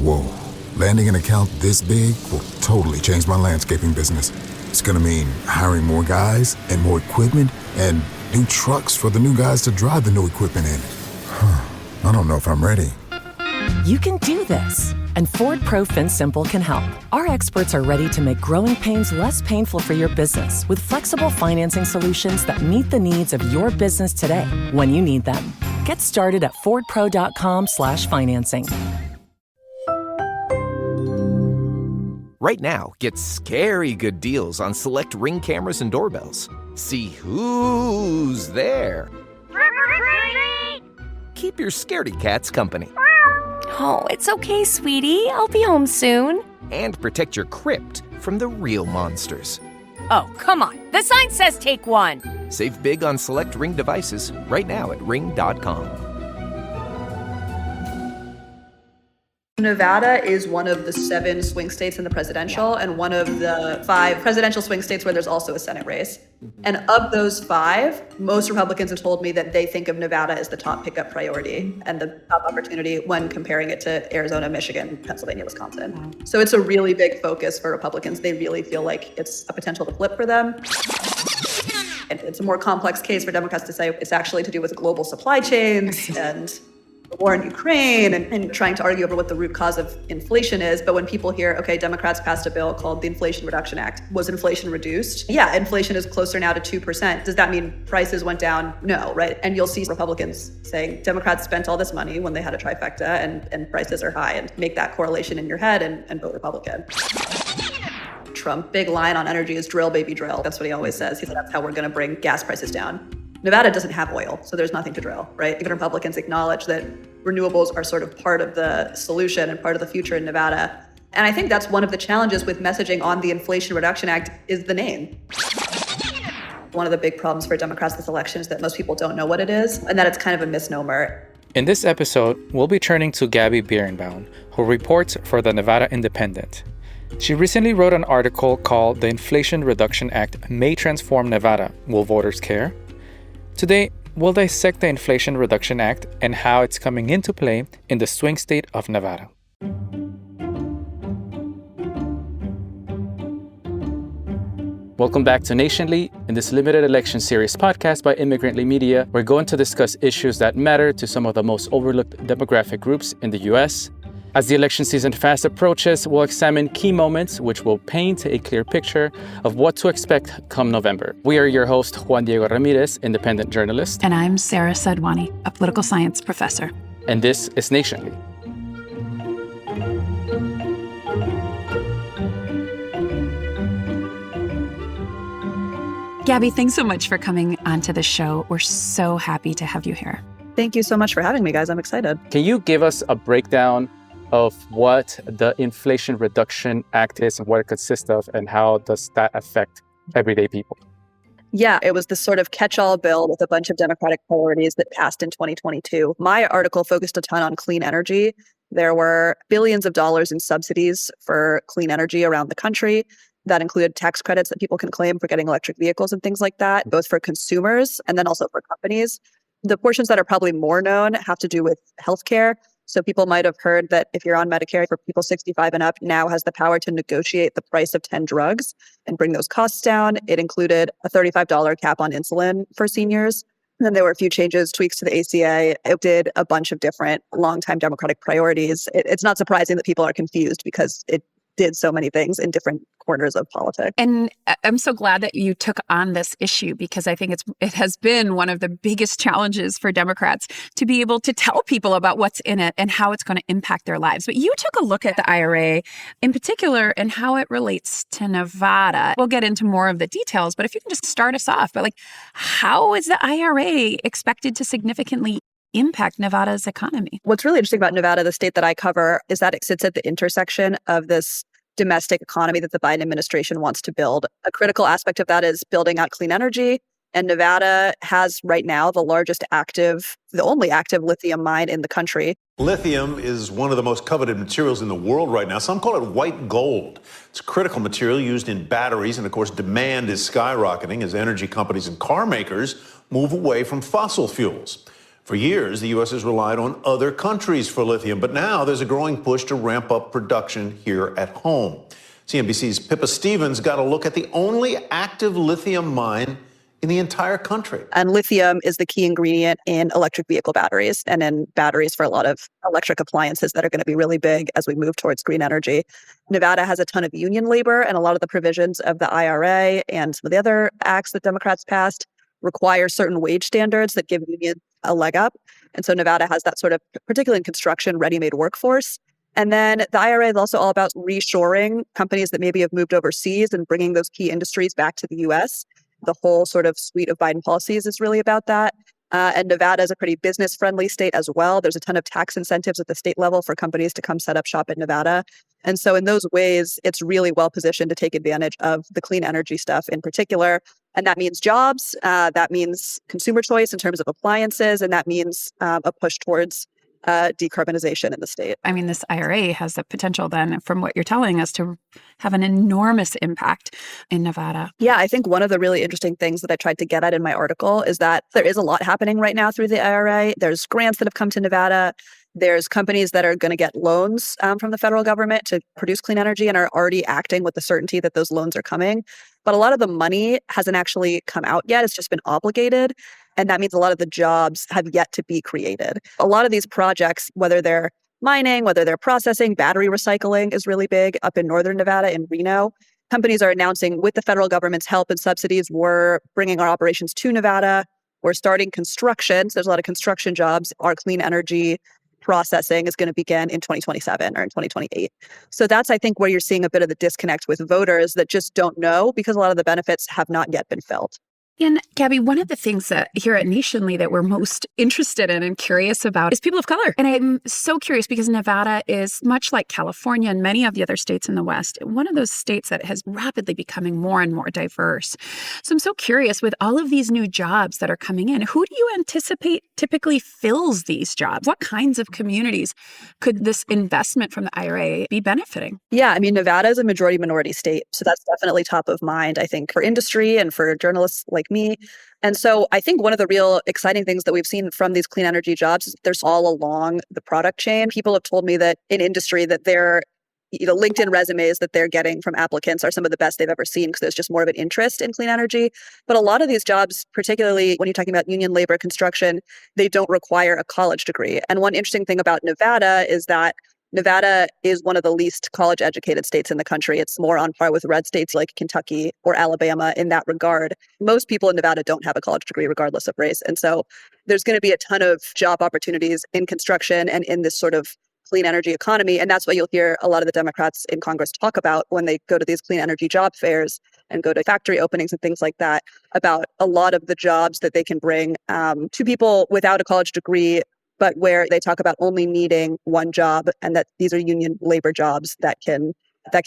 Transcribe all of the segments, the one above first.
Whoa. Landing an account this big will totally change my landscaping business. It's gonna mean hiring more guys and more equipment and new trucks for the new guys to drive the new equipment in. I don't know if I'm ready. You can do this, and Ford Pro FinSimple can help. Our experts are ready to make growing pains less painful for your business with flexible financing solutions that meet the needs of your business today when you need them. Get started at fordpro.com/financing. Right now, get scary good deals on select Ring cameras and doorbells. See who's there. Keep your scaredy cats company. Oh, it's okay, sweetie. I'll be home soon. And protect your crypt from the real monsters. Oh, come on. The sign says take one. Save big on select Ring devices right now at ring.com. Nevada is one of the 7 swing states in the presidential and one of the 5 presidential swing states where there's also a Senate race. And of those 5, most Republicans have told me that they think of Nevada as the top pickup priority and the top opportunity when comparing it to Arizona, Michigan, Pennsylvania, Wisconsin. Wow. So it's a really big focus for Republicans. They really feel like it's a potential to flip for them. And it's a more complex case for Democrats to say it's actually to do with global supply chains and the war in Ukraine and trying to argue over what the root cause of inflation is. But when people hear, okay, Democrats passed a bill called the Inflation Reduction Act. Was inflation reduced? Yeah, inflation is closer now to 2%. Does that mean prices went down? No, right? And you'll see Republicans saying Democrats spent all this money when they had a trifecta and prices are high, and make that correlation in your head and vote Republican. Trump, big line on energy is drill, baby, drill. That's what he always says. He said that's how we're gonna bring gas prices down. Nevada doesn't have oil, so there's nothing to drill, right? Even Republicans acknowledge that renewables are sort of part of the solution and part of the future in Nevada. And I think that's one of the challenges with messaging on the Inflation Reduction Act is the name. One of the big problems for Democrats this election is that most people don't know what it is and that it's kind of a misnomer. In this episode, we'll be turning to Gabby Birenbaum, who reports for the Nevada Independent. She recently wrote an article called "The Inflation Reduction Act May Transform Nevada. Will Voters Care?" Today, we'll dissect the Inflation Reduction Act and how it's coming into play in the swing state of Nevada. Welcome back to Nationally. In this limited election series podcast by Immigrantly Media, we're going to discuss issues that matter to some of the most overlooked demographic groups in the U.S. As the election season fast approaches, we'll examine key moments which will paint a clear picture of what to expect come November. We are your host, Juan Diego Ramirez, independent journalist. And I'm Sara Sadwani, a political science professor. And this is Nationally. Gabby, thanks so much for coming onto the show. We're so happy to have you here. Thank you so much for having me, guys. I'm excited. Can you give us a breakdown of what the Inflation Reduction Act is and what it consists of, and how does that affect everyday people? Yeah, it was this sort of catch-all bill with a bunch of Democratic priorities that passed in 2022. My article focused a ton on clean energy. There were billions of dollars in subsidies for clean energy around the country. That included tax credits that people can claim for getting electric vehicles and things like that, both for consumers and then also for companies. The portions that are probably more known have to do with healthcare. So people might have heard that if you're on Medicare for people 65 and up, now has the power to negotiate the price of 10 drugs and bring those costs down. It included a $35 cap on insulin for seniors. And then there were a few changes, tweaks to the ACA. It did a bunch of different longtime Democratic priorities. It's not surprising that people are confused because it did so many things in different corners of politics. And I'm so glad that you took on this issue, because I think it has been one of the biggest challenges for Democrats to be able to tell people about what's in it and how it's going to impact their lives. But you took a look at the IRA in particular and how it relates to Nevada. We'll get into more of the details, but if you can just start us off, but how is the IRA expected to significantly impact Nevada's economy? What's really interesting about Nevada, the state that I cover, is that it sits at the intersection of this domestic economy that the Biden administration wants to build. A critical aspect of that is building out clean energy. And Nevada has right now the only active lithium mine in the country. Lithium is one of the most coveted materials in the world right now. Some call it white gold. It's a critical material used in batteries. And of course, demand is skyrocketing as energy companies and car makers move away from fossil fuels. For years, the U.S. has relied on other countries for lithium, but now there's a growing push to ramp up production here at home. CNBC's Pippa Stevens got a look at the only active lithium mine in the entire country. And lithium is the key ingredient in electric vehicle batteries and in batteries for a lot of electric appliances that are going to be really big as we move towards green energy. Nevada has a ton of union labor, and a lot of the provisions of the IRA and some of the other acts that Democrats passed require certain wage standards that give unions a leg up. And so Nevada has that sort of, particularly in construction, ready-made workforce. And then the IRA is also all about reshoring companies that maybe have moved overseas and bringing those key industries back to the U.S. The whole sort of suite of Biden policies is really about that. And Nevada is a pretty business-friendly state as well. There's a ton of tax incentives at the state level for companies to come set up shop in Nevada. And so in those ways, it's really well-positioned to take advantage of the clean energy stuff in particular. And that means jobs, that means consumer choice in terms of appliances, and that means a push towards decarbonization in the state. I mean, this IRA has the potential then, from what you're telling us, to have an enormous impact in Nevada. Yeah, I think one of the really interesting things that I tried to get at in my article is that there is a lot happening right now through the IRA. There's grants that have come to Nevada. There's companies that are going to get loans from the federal government to produce clean energy and are already acting with the certainty that those loans are coming. But a lot of the money hasn't actually come out yet. It's just been obligated. And that means a lot of the jobs have yet to be created. A lot of these projects, whether they're mining, whether they're processing, battery recycling is really big up in northern Nevada in Reno. Companies are announcing with the federal government's help and subsidies, we're bringing our operations to Nevada. We're starting construction. So there's a lot of construction jobs. Our clean energy processing is going to begin in 2027 or in 2028. So that's, I think, where you're seeing a bit of the disconnect with voters that just don't know because a lot of the benefits have not yet been felt. And Gabby, one of the things that here at Nationally that we're most interested in and curious about is people of color. And I'm so curious because Nevada is much like California and many of the other states in the West, one of those states that has rapidly becoming more and more diverse. So I'm so curious with all of these new jobs that are coming in, who do you anticipate typically fills these jobs? What kinds of communities could this investment from the IRA be benefiting? Yeah, I mean, Nevada is a majority minority state. So that's definitely top of mind, I think, for industry and for journalists like me. And so I think one of the real exciting things that we've seen from these clean energy jobs is there's all along the product chain. People have told me that in industry that their LinkedIn resumes that they're getting from applicants are some of the best they've ever seen because there's just more of an interest in clean energy. But a lot of these jobs, particularly when you're talking about union labor, construction, they don't require a college degree. And one interesting thing about Nevada is that Nevada is one of the least college-educated states in the country. It's more on par with red states like Kentucky or Alabama in that regard. Most people in Nevada don't have a college degree regardless of race. And so there's going to be a ton of job opportunities in construction and in this sort of clean energy economy. And that's what you'll hear a lot of the Democrats in Congress talk about when they go to these clean energy job fairs and go to factory openings and things like that, about a lot of the jobs that they can bring to people without a college degree, but where they talk about only needing one job and that these are union labor jobs that can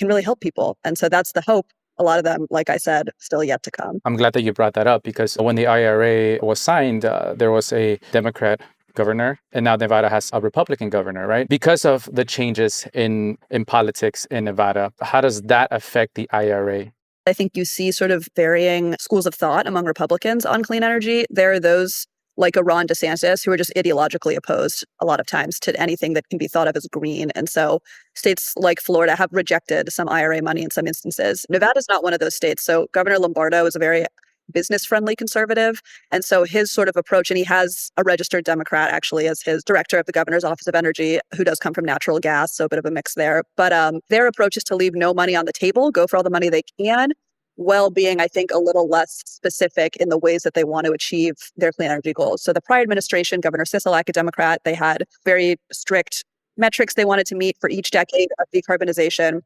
really help people. And so that's the hope. A lot of them, like I said, still yet to come. I'm glad that you brought that up because when the IRA was signed, there was a Democrat governor, and now Nevada has a Republican governor, right? Because of the changes in politics in Nevada, how does that affect the IRA? I think you see sort of varying schools of thought among Republicans on clean energy. There are those like a Ron DeSantis, who are just ideologically opposed a lot of times to anything that can be thought of as green. And so states like Florida have rejected some IRA money in some instances. Nevada's not one of those states. So Governor Lombardo is a very business-friendly conservative. And so his sort of approach, and he has a registered Democrat actually as his director of the governor's office of energy, who does come from natural gas, so a bit of a mix there. But their approach is to leave no money on the table, go for all the money they can, while being, I think, a little less specific in the ways that they want to achieve their clean energy goals. So the prior administration, Governor Sisolak, a Democrat, they had very strict metrics they wanted to meet for each decade of decarbonization.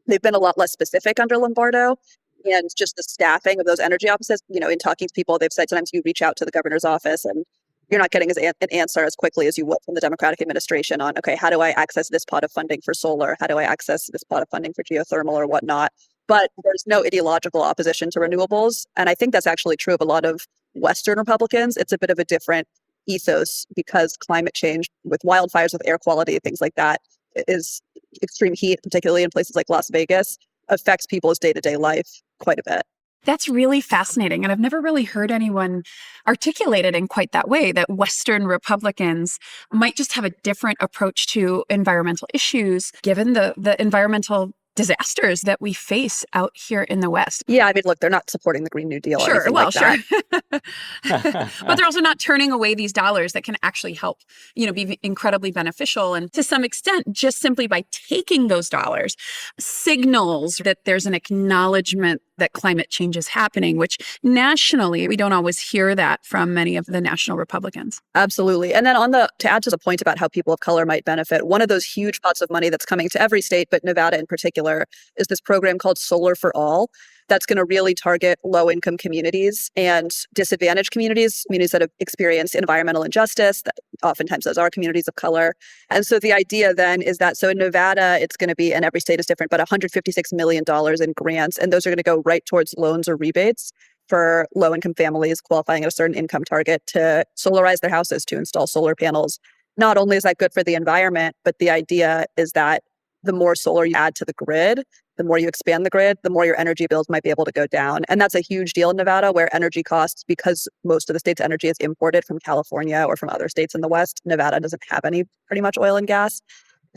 They've been a lot less specific under Lombardo. And just the staffing of those energy offices, in talking to people, they've said sometimes you reach out to the governor's office and you're not getting an answer as quickly as you would from the Democratic administration on, okay, how do I access this pot of funding for solar? How do I access this pot of funding for geothermal or whatnot? But there's no ideological opposition to renewables. And I think that's actually true of a lot of Western Republicans. It's a bit of a different ethos because climate change with wildfires, with air quality, things like that, is extreme heat, particularly in places like Las Vegas, affects people's day-to-day life quite a bit. That's really fascinating. And I've never really heard anyone articulate it in quite that way, that Western Republicans might just have a different approach to environmental issues, given the environmental disasters that we face out here in the West. Yeah, I mean, look, they're not supporting the Green New Deal or anything like that. But they're also not turning away these dollars that can actually help, be incredibly beneficial. And to some extent, just simply by taking those dollars, signals that there's an acknowledgement that climate change is happening, which nationally, we don't always hear that from many of the national Republicans. Absolutely. And then to add to the point about how people of color might benefit, one of those huge pots of money that's coming to every state, but Nevada in particular, is this program called Solar for All. That's going to really target low-income communities and disadvantaged communities that have experienced environmental injustice. That oftentimes those are communities of color. And so the idea then is that, so in Nevada, it's going to be, and every state is different, but $156 million in grants. And those are going to go right towards loans or rebates for low-income families qualifying at a certain income target to solarize their houses, to install solar panels. Not only is that good for the environment, but the idea is that the more solar you add to the grid, the more you expand the grid, the more your energy bills might be able to go down. And that's a huge deal in Nevada, where energy costs, because most of the state's energy is imported from California or from other states in the West, Nevada doesn't have any pretty much oil and gas.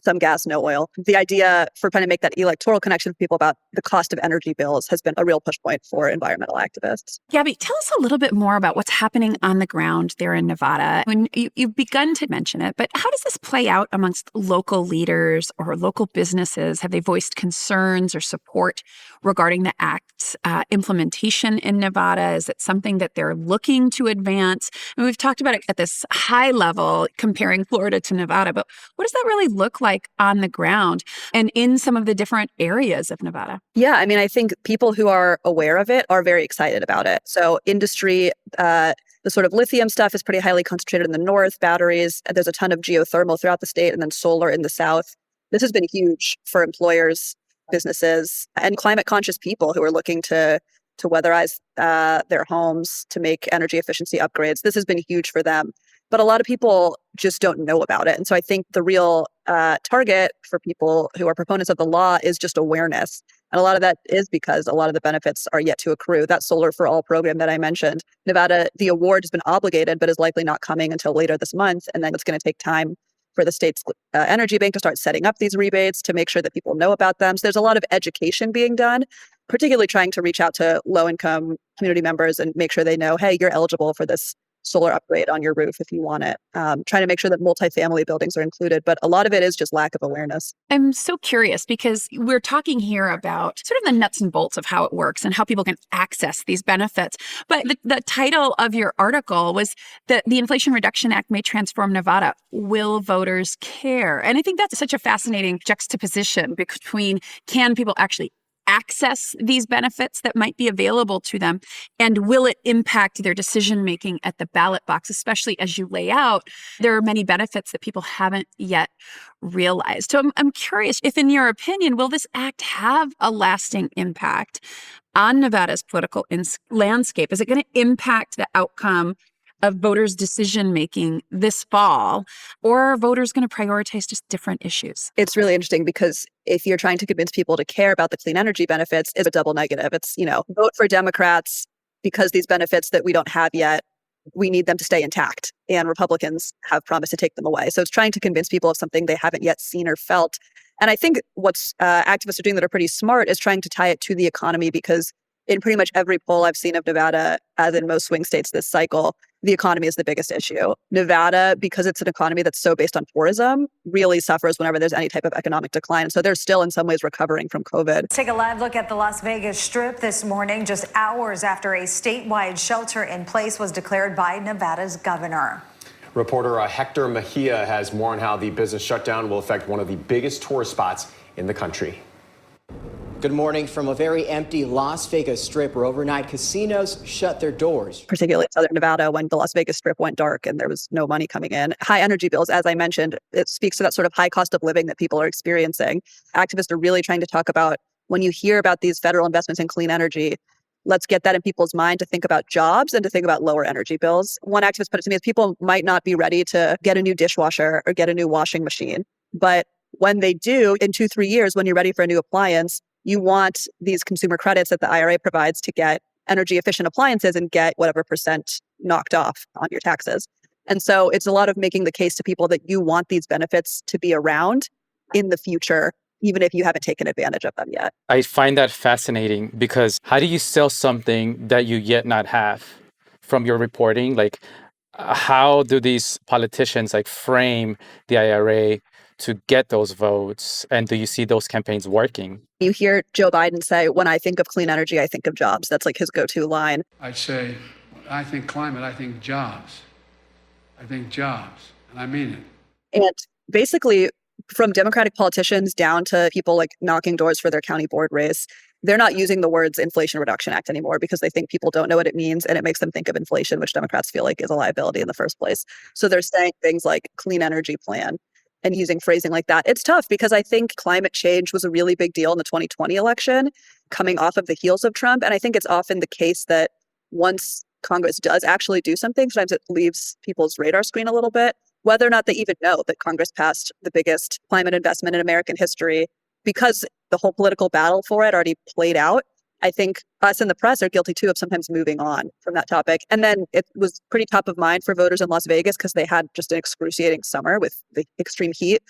Some gas, no oil. The idea for trying to make that electoral connection for people about the cost of energy bills has been a real push point for environmental activists. Gabby, tell us a little bit more about what's happening on the ground there in Nevada. When you've begun to mention it, but how does this play out amongst local leaders or local businesses? Have they voiced concerns or support regarding the act's implementation in Nevada? Is it something that they're looking to advance? And we've talked about it at this high level, comparing Florida to Nevada, but what does that really look like on the ground and in some of the different areas of Nevada? Yeah, I mean, I think people who are aware of it are very excited about it. So industry, the sort of lithium stuff is pretty highly concentrated in the north, batteries. There's a ton of geothermal throughout the state, and then solar in the south. This has been huge for employers, businesses, and climate conscious people who are looking to weatherize their homes, to make energy efficiency upgrades. This has been huge for them. But a lot of people just don't know about it. And so I think the real target for people who are proponents of the law is just awareness. And a lot of that is because a lot of the benefits are yet to accrue. That Solar for All program that I mentioned, Nevada, the award has been obligated, but is likely not coming until later this month. And then it's going to take time for the state's energy bank to start setting up these rebates to make sure that people know about them. So there's a lot of education being done, particularly trying to reach out to low-income community members and make sure they know, hey, you're eligible for this solar upgrade on your roof if you want it. Trying to make sure that multifamily buildings are included, but a lot of it is just lack of awareness. I'm so curious because we're talking here about sort of the nuts and bolts of how it works and how people can access these benefits. But the title of your article was that the Inflation Reduction Act may transform Nevada. Will voters care? And I think that's such a fascinating juxtaposition between, can people actually access these benefits that might be available to them? And will it impact their decision-making at the ballot box, especially as you lay out, there are many benefits that people haven't yet realized. So I'm curious if, in your opinion, will this act have a lasting impact on Nevada's political landscape? Is it going to impact the outcome of voters' decision-making this fall, or are voters going to prioritize just different issues? It's really interesting because if you're trying to convince people to care about the clean energy benefits, it's a double negative. It's, vote for Democrats because these benefits that we don't have yet, we need them to stay intact. And Republicans have promised to take them away. So it's trying to convince people of something they haven't yet seen or felt. And I think what's activists are doing that are pretty smart is trying to tie it to the economy, because in pretty much every poll I've seen of Nevada, as in most swing states this cycle, the economy is the biggest issue. Nevada, because it's an economy that's so based on tourism, really suffers whenever there's any type of economic decline. So they're still in some ways recovering from COVID. Take a live look at the Las Vegas Strip this morning, just hours after a statewide shelter in place was declared by Nevada's governor. Reporter Hector Mejia has more on how the business shutdown will affect one of the biggest tourist spots in the country. Good morning from a very empty Las Vegas Strip where overnight casinos shut their doors. Particularly in Southern Nevada, when the Las Vegas Strip went dark and there was no money coming in. High energy bills, as I mentioned, it speaks to that sort of high cost of living that people are experiencing. Activists are really trying to talk about, when you hear about these federal investments in clean energy, let's get that in people's mind to think about jobs and to think about lower energy bills. One activist put it to me as, people might not be ready to get a new dishwasher or get a new washing machine. But when they do, in 2-3 years, when you're ready for a new appliance, you want these consumer credits that the IRA provides to get energy efficient appliances and get whatever percent knocked off on your taxes. And so it's a lot of making the case to people that you want these benefits to be around in the future, even if you haven't taken advantage of them yet. I find that fascinating because how do you sell something that you yet not have from your reporting? Like, how do these politicians frame the IRA to get those votes? And do you see those campaigns working? You hear Joe Biden say, when I think of clean energy, I think of jobs. That's like his go-to line. I'd say, I think climate, I think jobs. I think jobs, and I mean it. And basically, from Democratic politicians down to people like knocking doors for their county board race, they're not using the words Inflation Reduction Act anymore because they think people don't know what it means and it makes them think of inflation, which Democrats feel like is a liability in the first place. So they're saying things like clean energy plan and using phrasing like that. It's tough because I think climate change was a really big deal in the 2020 election coming off of the heels of Trump. And I think it's often the case that once Congress does actually do something, sometimes it leaves people's radar screen a little bit, whether or not they even know that Congress passed the biggest climate investment in American history because the whole political battle for it already played out. I think us in the press are guilty too of sometimes moving on from that topic. And then it was pretty top of mind for voters in Las Vegas because they had just an excruciating summer with the extreme heat.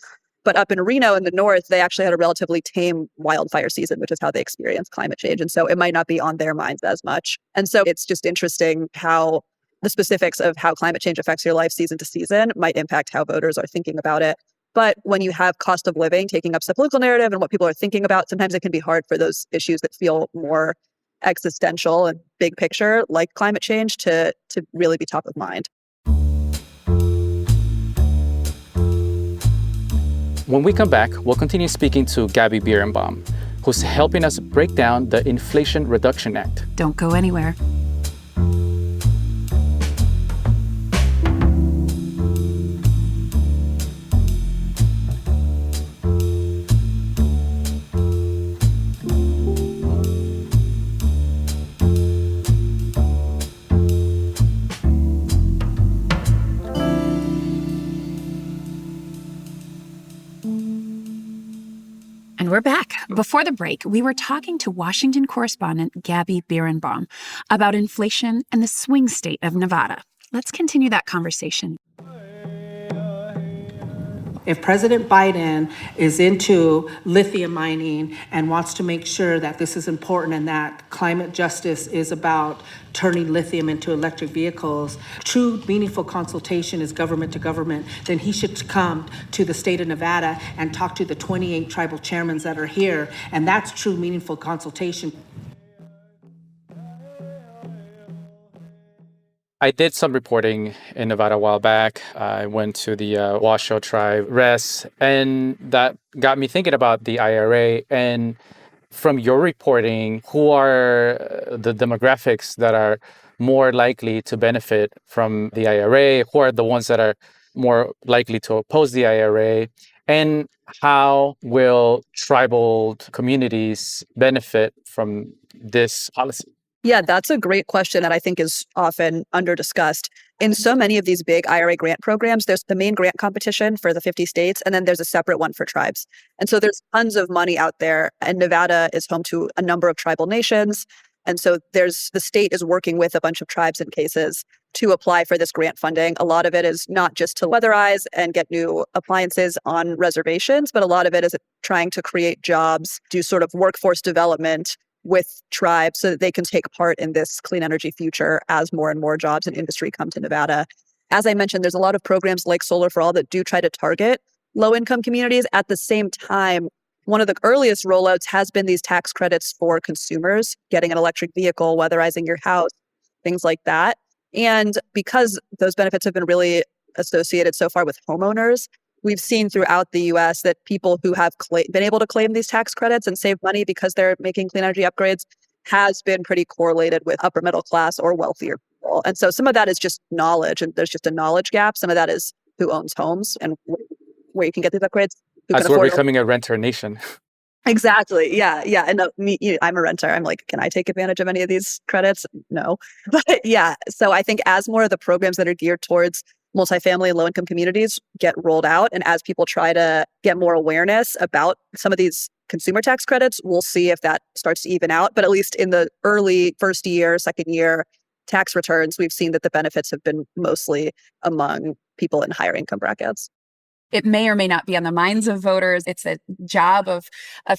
But up in Reno in the north, they actually had a relatively tame wildfire season, which is how they experienced climate change. And so it might not be on their minds as much. And so it's just interesting how the specifics of how climate change affects your life season to season might impact how voters are thinking about it. But when you have cost of living taking up the political narrative and what people are thinking about, sometimes it can be hard for those issues that feel more existential and big picture, like climate change, to really be top of mind. When we come back, we'll continue speaking to Gabby Birenbaum, who's helping us break down the Inflation Reduction Act. Don't go anywhere. We're back. Before the break, we were talking to Washington correspondent Gabby Birenbaum about inflation and the swing state of Nevada. Let's continue that conversation. If President Biden is into lithium mining and wants to make sure that this is important and that climate justice is about turning lithium into electric vehicles, true meaningful consultation is government to government, then he should come to the state of Nevada and talk to the 28 tribal chairmen that are here. And that's true meaningful consultation. I did some reporting in Nevada a while back. I went to the Washoe tribe rest, and that got me thinking about the IRA. And from your reporting, who are the demographics that are more likely to benefit from the IRA? Who are the ones that are more likely to oppose the IRA? And how will tribal communities benefit from this policy? Yeah, that's a great question that I think is often under-discussed. In so many of these big IRA grant programs, there's the main grant competition for the 50 states, and then there's a separate one for tribes. And so there's tons of money out there, and Nevada is home to a number of tribal nations. And so the state is working with a bunch of tribes in cases to apply for this grant funding. A lot of it is not just to weatherize and get new appliances on reservations, but a lot of it is trying to create jobs, do sort of workforce development with tribes so that they can take part in this clean energy future as more and more jobs and industry come to Nevada. As I mentioned, there's a lot of programs like Solar for All that do try to target low-income communities. At the same time, one of the earliest rollouts has been these tax credits for consumers, getting an electric vehicle, weatherizing your house, things like that. And because those benefits have been really associated so far with homeowners, we've seen throughout the U.S. that people who have been able to claim these tax credits and save money because they're making clean energy upgrades has been pretty correlated with upper middle class or wealthier people. And so some of that is just knowledge, and there's just a knowledge gap. Some of that is who owns homes and where you can get these upgrades. As we're becoming a renter nation. Exactly. Yeah. Yeah. And I'm a renter. I'm like, can I take advantage of any of these credits? No. But yeah. So I think as more of the programs that are geared towards multifamily and low-income communities get rolled out, and as people try to get more awareness about some of these consumer tax credits. We'll see if that starts to even out. But at least in the early first year, second year tax returns, we've seen that the benefits have been mostly among people in higher income brackets. It may or may not be on the minds of voters. It's a job of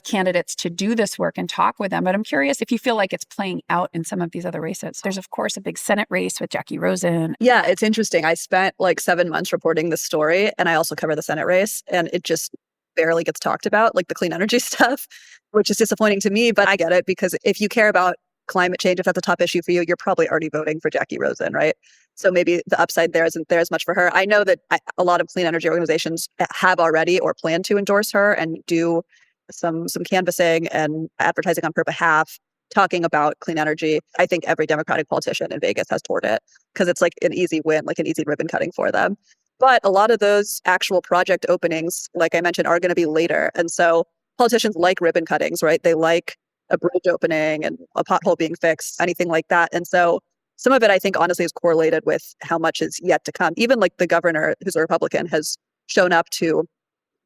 candidates to do this work and talk with them. But I'm curious if you feel like it's playing out in some of these other races. There's, of course, a big Senate race with Jackie Rosen. Yeah, it's interesting. I spent like 7 months reporting this story, and I also cover the Senate race, and it just barely gets talked about, like the clean energy stuff, which is disappointing to me. But I get it, because if you care about climate change, if that's a top issue for you, you're probably already voting for Jackie Rosen, right? So maybe the upside there isn't there as much for her. I know that a lot of clean energy organizations have already or plan to endorse her and do some canvassing and advertising on her behalf, talking about clean energy. I think every Democratic politician in Vegas has toured it because it's like an easy win, like an easy ribbon cutting for them. But a lot of those actual project openings, like I mentioned, are going to be later. And so politicians like ribbon cuttings, right? They like a bridge opening and a pothole being fixed, anything like that. And so some of it, I think, honestly, is correlated with how much is yet to come. Even like the governor, who's a Republican, has shown up to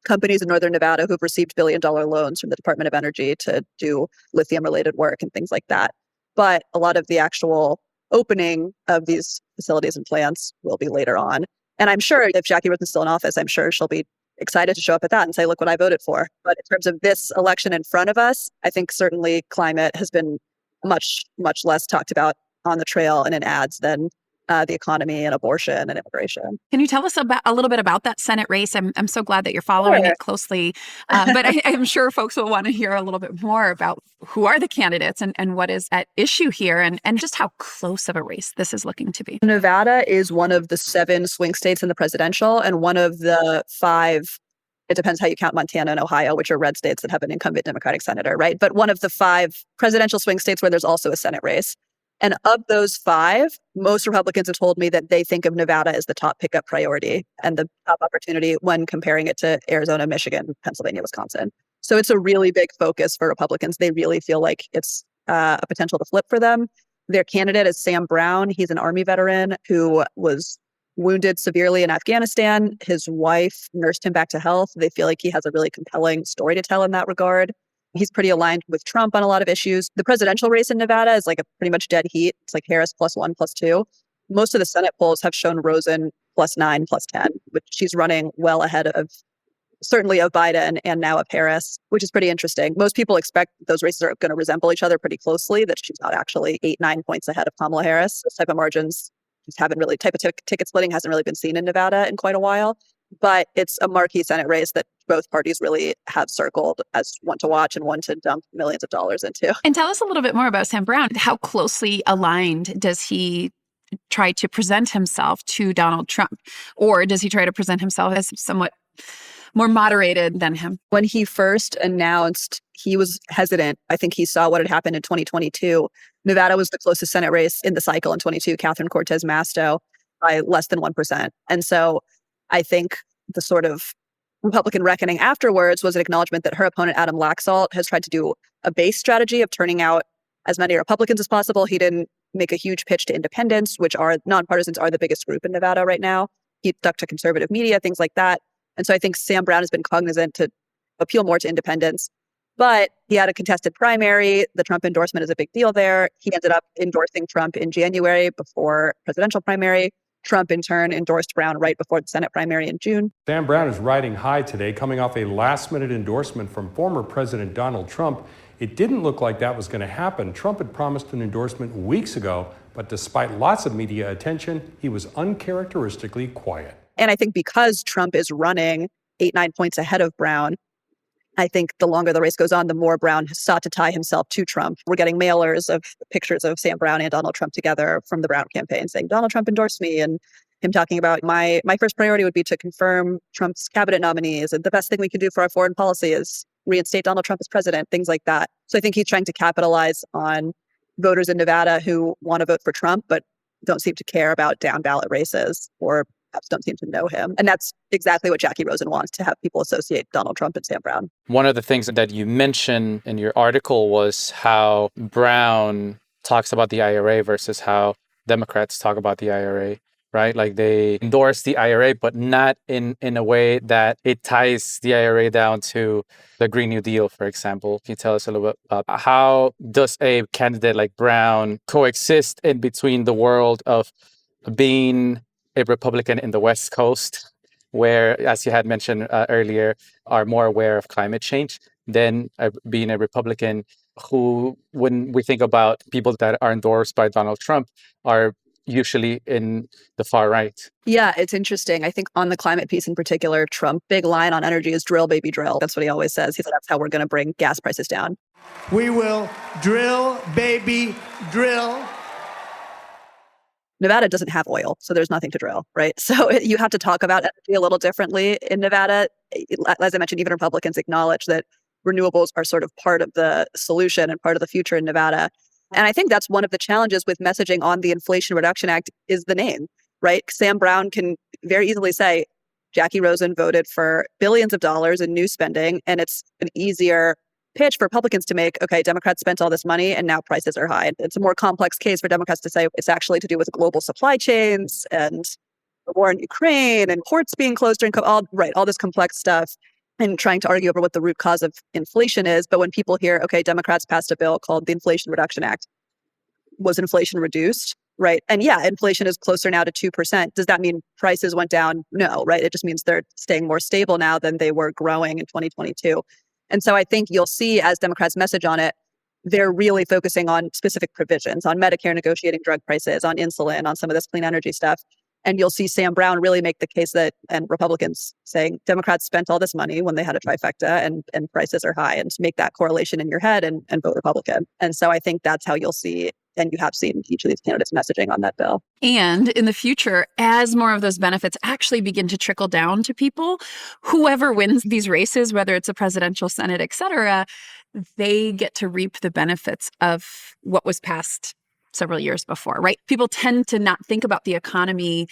companies in Northern Nevada who've received billion-dollar loans from the Department of Energy to do lithium-related work and things like that. But a lot of the actual opening of these facilities and plants will be later on. And I'm sure if Jackie Rosen's still in office, I'm sure she'll be excited to show up at that and say, look what I voted for. But in terms of this election in front of us, I think certainly climate has been much, much less talked about on the trail and in ads than the economy and abortion and immigration. Can you tell us a little bit about that Senate race? I'm so glad that you're following it closely. But I'm sure folks will want to hear a little bit more about who are the candidates and what is at issue here and just how close of a race this is looking to be. Nevada is one of the 7 swing states in the presidential and one of the 5. It depends how you count Montana and Ohio, which are red states that have an incumbent Democratic senator, right? But one of the 5 presidential swing states where there's also a Senate race. And of those 5, most Republicans have told me that they think of Nevada as the top pickup priority and the top opportunity when comparing it to Arizona, Michigan, Pennsylvania, Wisconsin. So it's a really big focus for Republicans. They really feel like it's a potential to flip for them. Their candidate is Sam Brown. He's an Army veteran who was wounded severely in Afghanistan. His wife nursed him back to health. They feel like he has a really compelling story to tell in that regard. He's pretty aligned with Trump on a lot of issues. The presidential race in Nevada is like a pretty much dead heat. It's like Harris +1, +2. Most of the Senate polls have shown Rosen +9, +10, which she's running well ahead of, certainly of Biden and now of Harris, which is pretty interesting. Most people expect those races are going to resemble each other pretty closely, that she's not actually 8, 9 points ahead of Kamala Harris. Those type of margins just haven't really, type of ticket splitting hasn't really been seen in Nevada in quite a while. But it's a marquee Senate race that both parties really have circled as one to watch and one to dump millions of dollars into. And tell us a little bit more about Sam Brown. How closely aligned does he try to present himself to Donald Trump? Or does he try to present himself as somewhat more moderated than him? When he first announced, he was hesitant. I think he saw what had happened in 2022. Nevada was the closest Senate race in the cycle in 22, Catherine Cortez Masto, by less than 1%. And so I think the sort of Republican reckoning afterwards was an acknowledgement that her opponent, Adam Laxalt, has tried to do a base strategy of turning out as many Republicans as possible. He didn't make a huge pitch to independents, which are nonpartisans, are the biggest group in Nevada right now. He stuck to conservative media, things like that. And so I think Sam Brown has been cognizant to appeal more to independents. But he had a contested primary. The Trump endorsement is a big deal there. He ended up endorsing Trump in January before presidential primary. Trump, in turn, endorsed Brown right before the Senate primary in June. Sam Brown is riding high today, coming off a last-minute endorsement from former President Donald Trump. It didn't look like that was going to happen. Trump had promised an endorsement weeks ago, but despite lots of media attention, he was uncharacteristically quiet. And I think because Trump is running 8, 9 points ahead of Brown, I think the longer the race goes on, the more Brown has sought to tie himself to Trump. We're getting mailers of pictures of Sam Brown and Donald Trump together from the Brown campaign saying, Donald Trump endorsed me, and him talking about my first priority would be to confirm Trump's cabinet nominees. And the best thing we can do for our foreign policy is reinstate Donald Trump as president, things like that. So I think he's trying to capitalize on voters in Nevada who want to vote for Trump, but don't seem to care about down ballot races or perhaps don't seem to know him. And that's exactly what Jackie Rosen wants, to have people associate Donald Trump and Sam Brown. One of the things that you mentioned in your article was how Brown talks about the IRA versus how Democrats talk about the IRA, right? Like they endorse the IRA, but not in a way that it ties the IRA down to the Green New Deal, for example. Can you tell us a little bit about how does a candidate like Brown coexist in between the world of being a Republican in the West Coast, where, as you had mentioned earlier, are more aware of climate change, than being a Republican who, when we think about people that are endorsed by Donald Trump, are usually in the far right? Yeah, it's interesting. I think on the climate piece in particular, Trump, big line on energy is drill, baby, drill. That's what he always says. He said that's how we're going to bring gas prices down. We will drill, baby, drill. Nevada doesn't have oil, so there's nothing to drill, right? So you have to talk about energy a little differently in Nevada. As I mentioned, even Republicans acknowledge that renewables are sort of part of the solution and part of the future in Nevada. And I think that's one of the challenges with messaging on the Inflation Reduction Act is the name, right? Sam Brown can very easily say, Jackie Rosen voted for billions of dollars in new spending, and it's an easier pitch for Republicans to make, okay, Democrats spent all this money and now prices are high. It's a more complex case for Democrats to say it's actually to do with global supply chains and the war in Ukraine and ports being closed during all this complex stuff, and trying to argue over what the root cause of inflation is. But when people hear, okay, Democrats passed a bill called the Inflation Reduction Act, was inflation reduced? Right. And yeah, inflation is closer now to 2%. Does that mean prices went down? No, right? It just means they're staying more stable now than they were growing in 2022. And so I think you'll see, as Democrats message on it, they're really focusing on specific provisions, on Medicare negotiating drug prices, on insulin, on some of this clean energy stuff. And you'll see Sam Brown really make the case that, and Republicans saying, Democrats spent all this money when they had a trifecta and prices are high, and to make that correlation in your head and vote Republican. And so I think that's how you'll see, and you have seen each of these candidates messaging on that bill. And in the future, as more of those benefits actually begin to trickle down to people, whoever wins these races, whether it's a presidential, Senate, et cetera, they get to reap the benefits of what was passed several years before, right? People tend to not think about the economy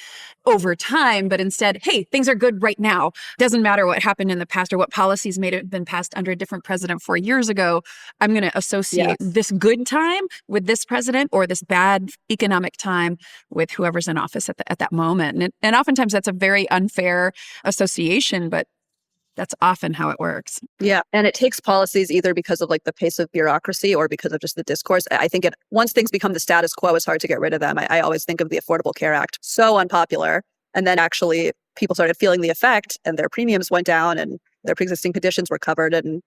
over time, but instead, hey, things are good right now. Doesn't matter what happened in the past or what policies may have been passed under a different president 4 years ago. I'm going to associate this good time with this president, or this bad economic time with whoever's in office at that moment. And oftentimes that's a very unfair association, but that's often how it works. Yeah. And it takes policies either because of like the pace of bureaucracy or because of just the discourse. I think once things become the status quo, it's hard to get rid of them. I always think of the Affordable Care Act, so unpopular. And then actually people started feeling the effect, and their premiums went down and their pre-existing conditions were covered and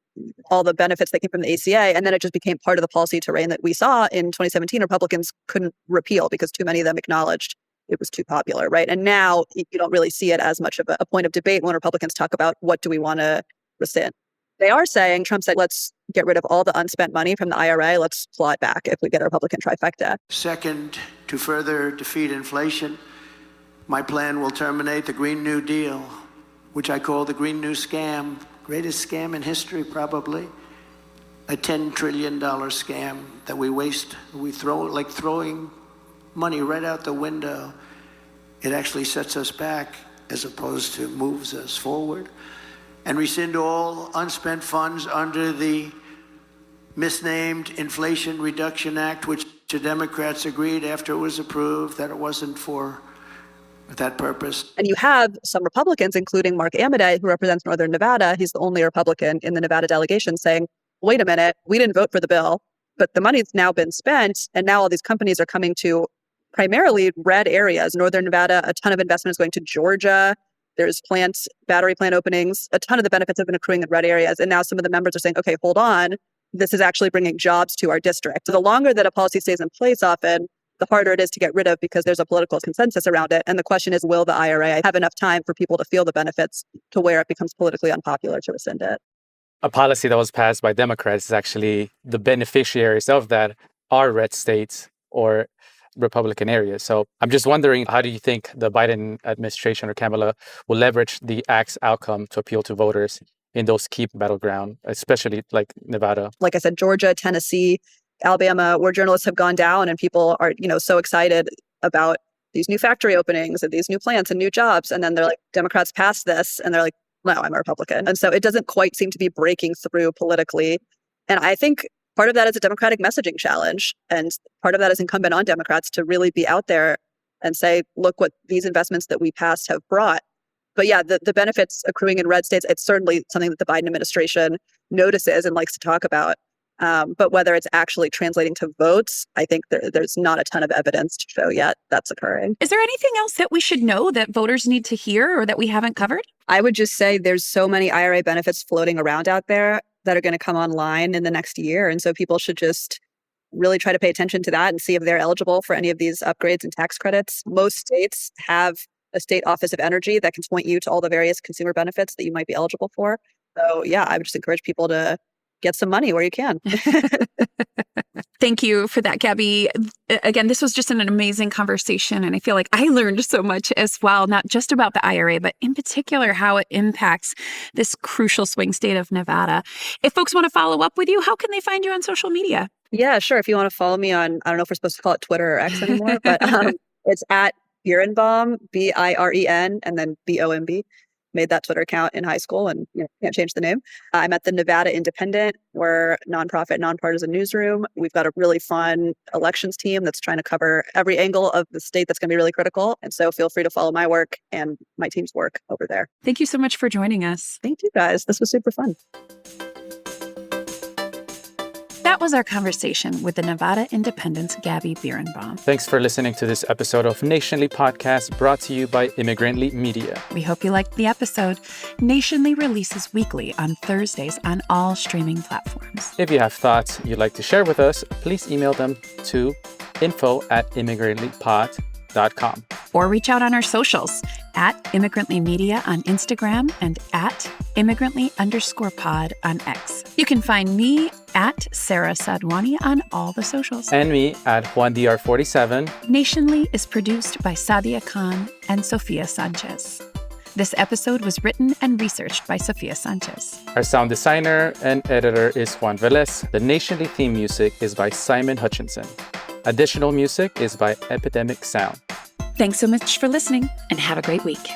all the benefits that came from the ACA. And then it just became part of the policy terrain that we saw in 2017 Republicans couldn't repeal because too many of them acknowledged it was too popular, right? And now you don't really see it as much of a point of debate when Republicans talk about what do we want to rescind. They are saying, Trump said, let's get rid of all the unspent money from the IRA. Let's claw it back if we get a Republican trifecta. Second, to further defeat inflation, my plan will terminate the Green New Deal, which I call the Green New Scam, greatest scam in history probably, a $10 trillion scam that we waste. We throw like throwing money right out the window. It actually sets us back as opposed to moves us forward. And rescind all unspent funds under the misnamed Inflation Reduction Act, which the Democrats agreed after it was approved that it wasn't for that purpose. And you have some Republicans, including Mark Amodei, who represents Northern Nevada. He's the only Republican in the Nevada delegation, saying, wait a minute, we didn't vote for the bill, but the money's now been spent, and now all these companies are coming to primarily red areas. Northern Nevada, a ton of investment is going to Georgia. There's battery plant openings. A ton of the benefits have been accruing in red areas. And now some of the members are saying, okay, hold on. This is actually bringing jobs to our district. So the longer that a policy stays in place often, the harder it is to get rid of because there's a political consensus around it. And the question is, will the IRA have enough time for people to feel the benefits to where it becomes politically unpopular to rescind it? A policy that was passed by Democrats is actually the beneficiaries of that are red states or Republican areas. So I'm just wondering, how do you think the Biden administration or Kamala will leverage the act's outcome to appeal to voters in those key battleground, especially like Nevada? Like I said, Georgia, Tennessee, Alabama, where journalists have gone down and people are, so excited about these new factory openings and these new plants and new jobs. And then they're like, Democrats passed this. And they're like, no, I'm a Republican. And so it doesn't quite seem to be breaking through politically. And I think part of that is a Democratic messaging challenge. And part of that is incumbent on Democrats to really be out there and say, look what these investments that we passed have brought. But yeah, the benefits accruing in red states, it's certainly something that the Biden administration notices and likes to talk about. But whether it's actually translating to votes, I think there's not a ton of evidence to show yet that's occurring. Is there anything else that we should know that voters need to hear or that we haven't covered? I would just say there's so many IRA benefits floating around out there that are going to come online in the next year. And so people should just really try to pay attention to that and see if they're eligible for any of these upgrades and tax credits. Most states have a state office of energy that can point you to all the various consumer benefits that you might be eligible for. So yeah, I would just encourage people to get some money where you can. Thank you for that, Gabby. Again, this was just an amazing conversation, and I feel like I learned so much as well, not just about the IRA, but in particular how it impacts this crucial swing state of Nevada. If folks want to follow up with you, how can they find you on social media? Yeah, sure. If you want to follow me on, I don't know if we're supposed to call it Twitter or X anymore, but it's at Birenbaum, Biren, and then BOMB. Made that Twitter account in high school and can't change the name. I'm at the Nevada Independent. We're a nonprofit, nonpartisan newsroom. We've got a really fun elections team that's trying to cover every angle of the state that's going to be really critical. And so feel free to follow my work and my team's work over there. Thank you so much for joining us. Thank you, guys. This was super fun. That was our conversation with the Nevada Independent's Gabby Birenbaum. Thanks for listening to this episode of Nationally Podcast, brought to you by Immigrantly Media. We hope you liked the episode. Nationally releases weekly on Thursdays on all streaming platforms. If you have thoughts you'd like to share with us, please email them to info@immigrantlypod.com. Or reach out on our socials at Immigrantly Media on Instagram and at Immigrantly_pod on X. You can find me at Sara Sadwani on all the socials. And me at JuanDR47. Nationally is produced by Sadia Khan and Sophia Sanchez. This episode was written and researched by Sophia Sanchez. Our sound designer and editor is Juan Velez. The Nationally theme music is by Simon Hutchinson. Additional music is by Epidemic Sound. Thanks so much for listening, and have a great week.